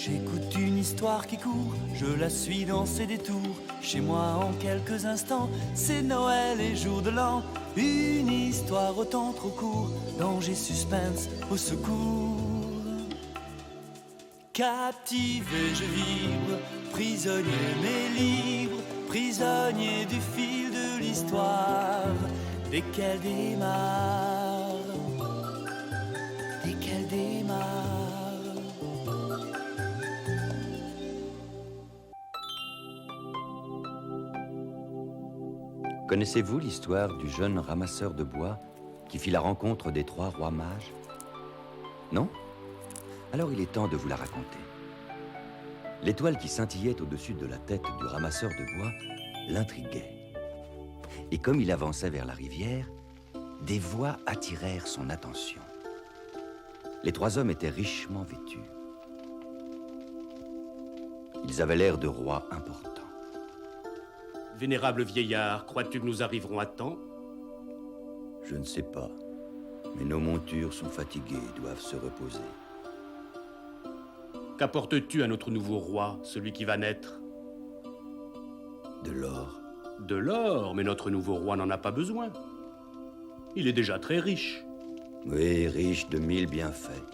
J'écoute une histoire qui court, je la suis dans ses détours. Chez moi en quelques instants, c'est Noël et jour de l'an. Une histoire autant trop court, danger, suspense, au secours. Captivé je vibre, prisonnier mais libre, prisonnier du fil de l'histoire. Dès qu'elle démarre, dès qu'elle démarre. Connaissez-vous l'histoire du jeune ramasseur de bois qui fit la rencontre des 3 rois mages? Non? Alors il est temps de vous la raconter. L'étoile qui scintillait au-dessus de la tête du ramasseur de bois l'intriguait. Et comme il avançait vers la rivière, des voix attirèrent son attention. Les 3 hommes étaient richement vêtus. Ils avaient l'air de rois importants. Vénérable vieillard, crois-tu que nous arriverons à temps? Je ne sais pas, mais nos montures sont fatiguées et doivent se reposer. Qu'apportes-tu à notre nouveau roi, celui qui va naître? De l'or. De l'or, mais notre nouveau roi n'en a pas besoin. Il est déjà très riche. Oui, riche de 1000 bienfaits.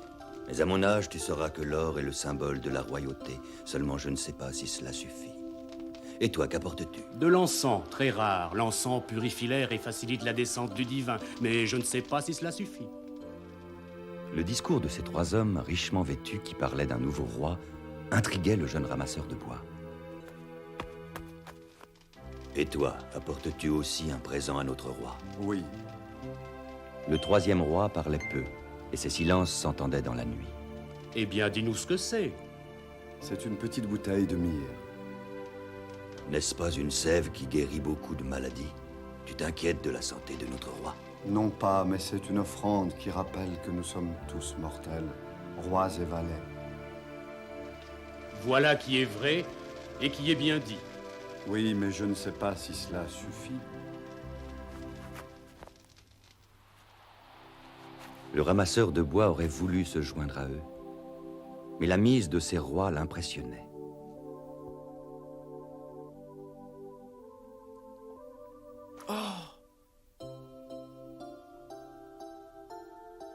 Mais à mon âge, tu sauras que l'or est le symbole de la royauté. Seulement, je ne sais pas si cela suffit. Et toi, qu'apportes-tu? De l'encens, très rare. L'encens purifie l'air et facilite la descente du divin. Mais je ne sais pas si cela suffit. Le discours de ces 3 hommes richement vêtus qui parlaient d'un nouveau roi intriguait le jeune ramasseur de bois. Et toi, apportes-tu aussi un présent à notre roi? Oui. Le 3e roi parlait peu, et ses silences s'entendaient dans la nuit. Eh bien, dis-nous ce que c'est. C'est une petite bouteille de myrrhe. N'est-ce pas une sève qui guérit beaucoup de maladies? Tu t'inquiètes de la santé de notre roi? Non pas, mais c'est une offrande qui rappelle que nous sommes tous mortels, rois et valets. Voilà qui est vrai et qui est bien dit. Oui, mais je ne sais pas si cela suffit. Le ramasseur de bois aurait voulu se joindre à eux, mais la mise de ces rois l'impressionnait.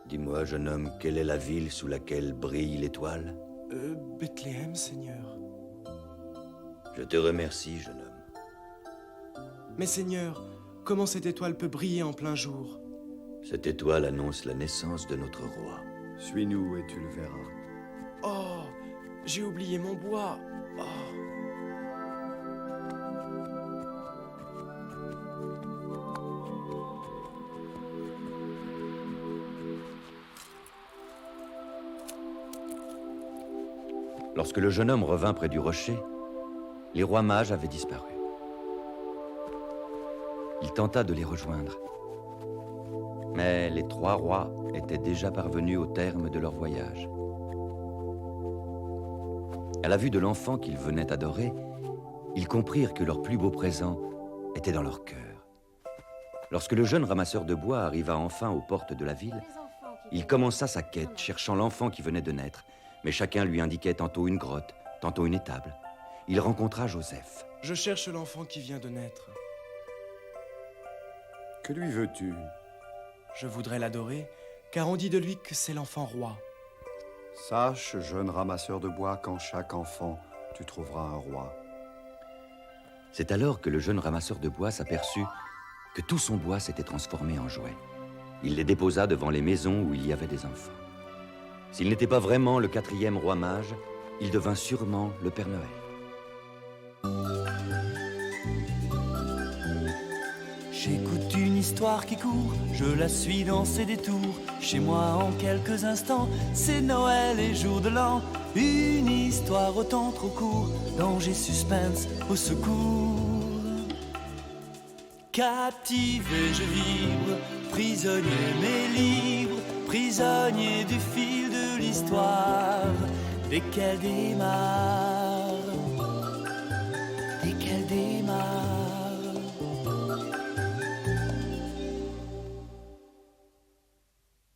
Dis-moi, jeune homme, quelle est la ville sous laquelle brille l'étoile? Bethléem, Seigneur. Je te remercie, jeune homme. Mais Seigneur, comment cette étoile peut briller en plein jour? Cette étoile annonce la naissance de notre roi. Suis-nous et tu le verras. Oh, j'ai oublié mon bois. Oh. Lorsque le jeune homme revint près du rocher, les rois mages avaient disparu. Il tenta de les rejoindre. Mais les 3 rois étaient déjà parvenus au terme de leur voyage. À la vue de l'enfant qu'ils venaient adorer, ils comprirent que leur plus beau présent était dans leur cœur. Lorsque le jeune ramasseur de bois arriva enfin aux portes de la ville, il commença sa quête, cherchant l'enfant qui venait de naître, mais chacun lui indiquait tantôt une grotte, tantôt une étable. Il rencontra Joseph. Je cherche l'enfant qui vient de naître. Que lui veux-tu? Je voudrais l'adorer, car on dit de lui que c'est l'enfant roi. Sache, jeune ramasseur de bois, qu'en chaque enfant, tu trouveras un roi. C'est alors que le jeune ramasseur de bois s'aperçut que tout son bois s'était transformé en jouets. Il les déposa devant les maisons où il y avait des enfants. S'il n'était pas vraiment le 4e roi mage, il devint sûrement le Père Noël. J'écoute une histoire qui court, je la suis dans ses détours. Chez moi en quelques instants, c'est Noël et jour de l'an. Une histoire autant trop court, danger, suspense, au secours. Captivé je vibre, prisonnier mais libre, prisonnier du fil de l'histoire. Dès qu'elle démarre,